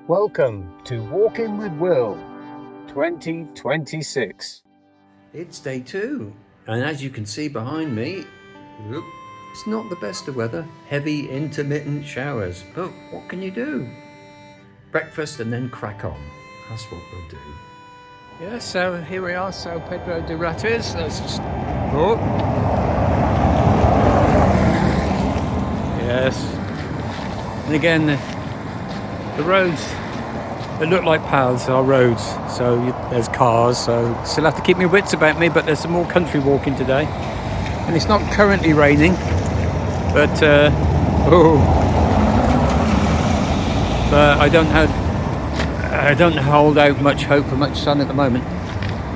Welcome to Walking with Will 2026. It's day 2, and as you can see behind me, it's not the best of weather. Heavy intermittent showers, but what can you do? Breakfast and then crack on. That's what we'll do. Yeah, so here we are, Sao Pedro de Ratis. Let's just... Oh! Yes. And again, the roads that look like paths are roads, so there's cars, so still have to keep my wits about me, but there's some more country walking today. And it's not currently raining, but but I don't hold out much hope for much sun at the moment.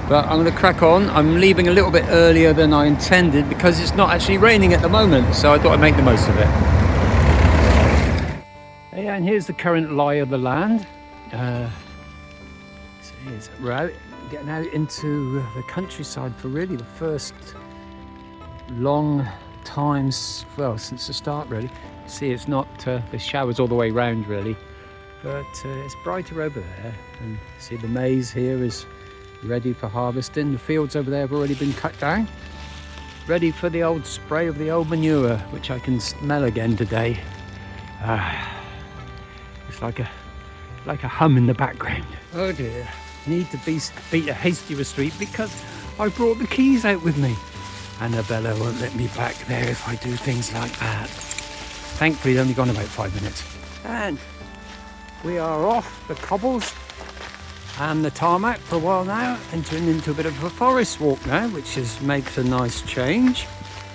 But I'm going to crack on. I'm leaving a little bit earlier than I intended because it's not actually raining at the moment, so I thought I'd make the most of it. Yeah, and here's the current lie of the land. So here's a route getting out into the countryside for really the first long times, well, since the start really. See, it's not the showers all the way round really, but it's brighter over there. And see, the maize here is ready for harvesting. The fields over there have already been cut down, ready for the old spray of the old manure, which I can smell again today. It's like a hum in the background. Oh dear, need to beat a hasty retreat because I brought the keys out with me. Annabella won't let me back there if I do things like that. Thankfully, it's only gone about 5 minutes. And we are off the cobbles and the tarmac for a while now, entering into a bit of a forest walk now, which makes a nice change.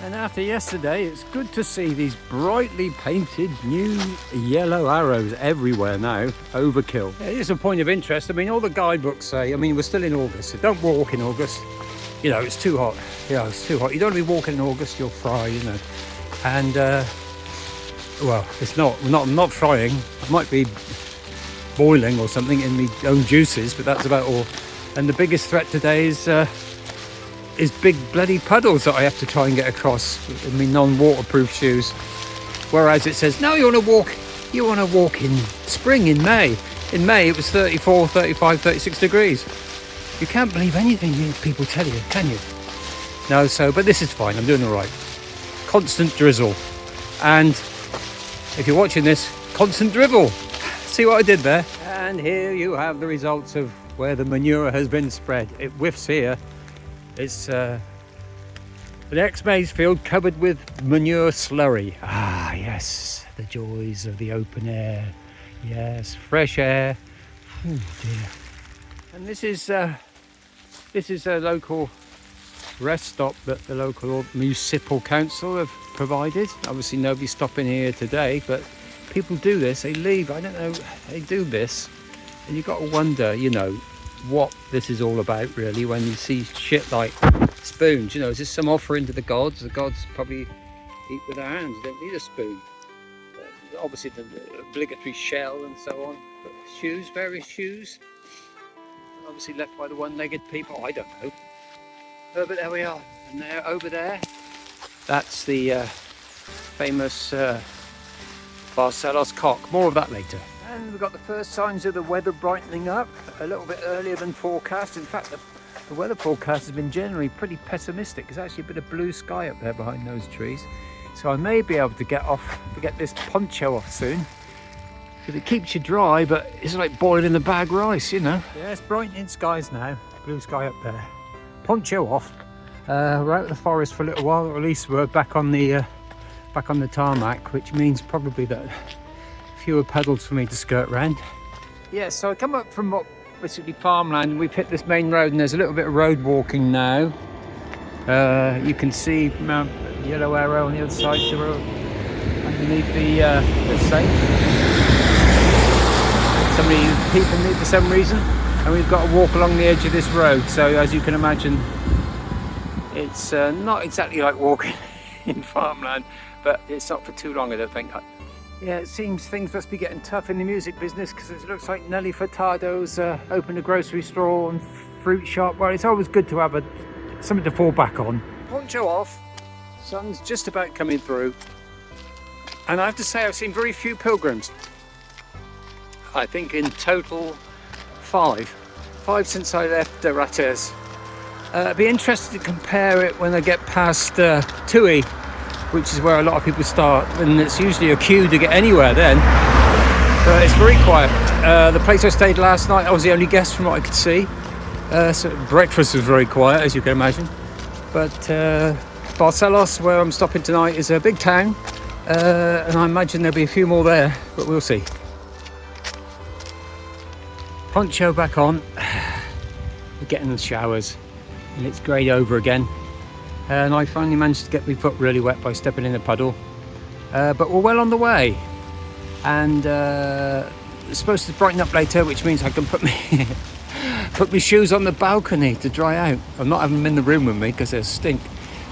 And after yesterday, it's good to see these brightly painted new yellow arrows everywhere now. Overkill. It is a point of interest. I mean, all the guidebooks say, I mean, we're still in August, so don't walk in August. You know, it's too hot. Yeah, it's too hot. You don't want to be walking in August, you'll fry, you know. And, well, it's not. I'm not frying. I might be boiling or something in my own juices, but that's about all. And the biggest threat today is big bloody puddles that I have to try and get across in my non-waterproof shoes. Whereas it says, no, you want to walk in spring, in May. In May it was 34, 35, 36 degrees. You can't believe anything people tell you, can you? No, but this is fine, I'm doing all right. Constant drizzle. And if you're watching this, constant drivel. See what I did there? And here you have the results of where the manure has been spread. It whiffs here. It's an ex-maize field covered with manure slurry. Ah, yes, the joys of the open air. Yes, fresh air. Oh dear. And this is a local rest stop that the local municipal council have provided. Obviously, nobody's stopping here today, but people do this. They leave. I don't know. They do this, and you've got to wonder, you know, what this is all about really when you see shit like spoons. You know, is this some offering to the gods? The gods probably eat with their hands, they don't need a spoon. Obviously the obligatory shell and so on. But shoes, various shoes, obviously left by the one-legged people, I don't know. But there we are. And there, over there, that's the famous Barcelos cock. More of that later. And we've got the first signs of the weather brightening up a little bit earlier than forecast. In fact, the weather forecast has been generally pretty pessimistic. There's actually a bit of blue sky up there behind those trees. So I may be able to get this poncho off soon. Because it keeps you dry, but it's like boiling the bag rice, you know. Yeah, it's brightening skies now. Blue sky up there. Poncho off. We're out of the forest for a little while, or at least we're back on the tarmac, which means probably that fewer puddles for me to skirt round. Yeah, so I come up from what basically farmland, and we've hit this main road, and there's a little bit of road walking now. You can see Mount Yellow Arrow on the other side of the road, underneath the site. So many people need for some reason, and we've got to walk along the edge of this road. So as you can imagine, it's not exactly like walking in farmland, but it's not for too long, I don't think. Yeah, it seems things must be getting tough in the music business because it looks like Nelly Furtado's opened a grocery store and fruit shop. Well, it's always good to have something to fall back on. Poncho off, sun's just about coming through, and I have to say I've seen very few pilgrims. I think in total 5 since I left Rates. I'd be interested to compare it when I get past Tui, which is where a lot of people start, and it's usually a queue to get anywhere then. It's very quiet. The place I stayed last night, I was the only guest from what I could see. So breakfast was very quiet, as you can imagine. But Barcelos, where I'm stopping tonight, is a big town, and I imagine there'll be a few more there, but we'll see. Poncho back on. We're getting the showers, and it's greyed over again. And I finally managed to get my foot really wet by stepping in a puddle. But we're well on the way. And it's supposed to brighten up later, which means I can put my shoes on the balcony to dry out. I'm not having them in the room with me because they stink.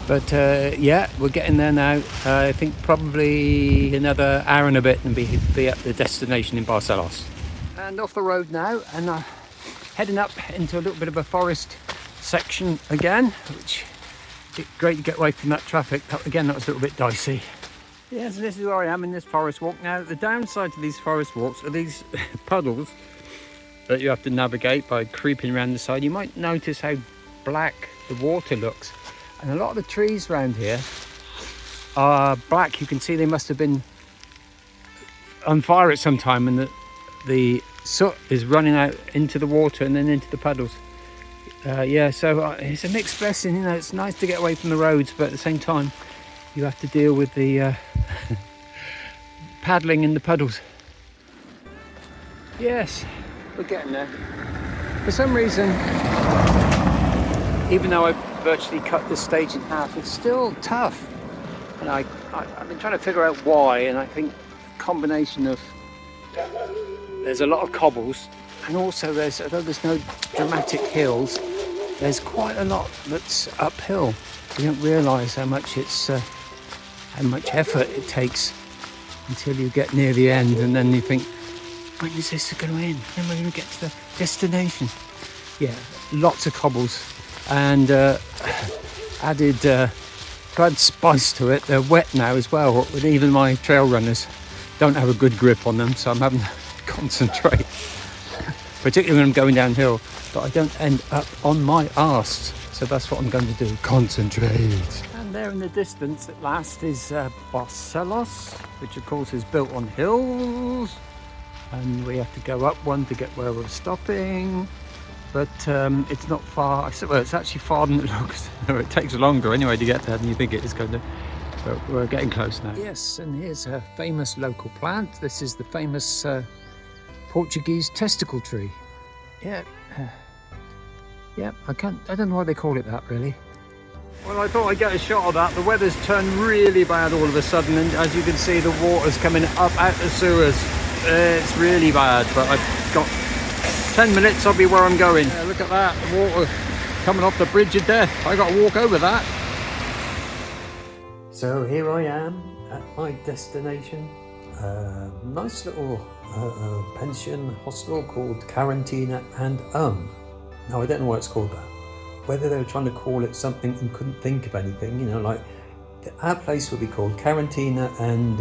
But yeah, we're getting there now. I think probably another hour and a bit and be at the destination in Barcelos. And off the road now, and heading up into a little bit of a forest section again, which is great to get away from that traffic. That was a little bit dicey. Yeah, so this is where I am in this forest walk. Now, the downside to these forest walks are these puddles that you have to navigate by creeping around the side. You might notice how black the water looks. And a lot of the trees around here are black. You can see they must have been on fire at some time, and the soot is running out into the water and then into the puddles. Yeah, so it's a mixed blessing, you know. It's nice to get away from the roads, but at the same time you have to deal with the paddling in the puddles. Yes, we're getting there. For some reason, even though I've virtually cut this stage in half, it's still tough. And I've been trying to figure out why, and I think a combination of there's a lot of cobbles, and also although there's no dramatic hills, there's quite a lot that's uphill. You don't realise how much effort it takes until you get near the end, and then you think, when is this going to end? When am I going to get to the destination? Yeah, lots of cobbles, and added bad spice to it. They're wet now as well, and even my trail runners don't have a good grip on them, so I'm having to concentrate, particularly when I'm going downhill, but I don't end up on my arse. So that's what I'm going to do, concentrate. And there in the distance at last is Barcelos, which of course is built on hills, and we have to go up one to get where we're stopping. But it's not far. Well, it's actually farther than it looks. It takes longer anyway to get there than you think it is going to. But we're getting close now. Yes, and here's a famous local plant. This is the famous Portuguese testicle tree. Yeah. Yeah, I don't know why they call it that, really. Well, I thought I'd get a shot of that. The weather's turned really bad all of a sudden, and as you can see, the water's coming up out the sewers. It's really bad, but I've got 10 minutes, I'll be where I'm going. Yeah, look at that, the water coming off the bridge of death. I got to walk over that. So here I am at my destination. Nice little pension hostel called Quarantina and Now I don't know why it's called that. Whether they were trying to call it something and couldn't think of anything, you know, like our place would be called Quarantina and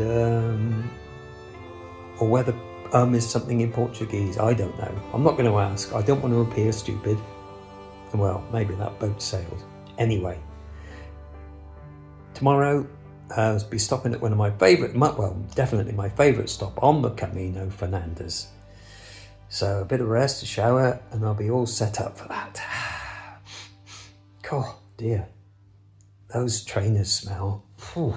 or whether is something in Portuguese, I don't know. I'm not going to ask. I don't want to appear stupid. Well, maybe that boat sailed. Anyway, tomorrow I'll be stopping at one of my favourite, well, definitely my favourite stop on the Camino, Fernandez. So a bit of rest, a shower, and I'll be all set up for that. God, dear. Those trainers smell. Whew.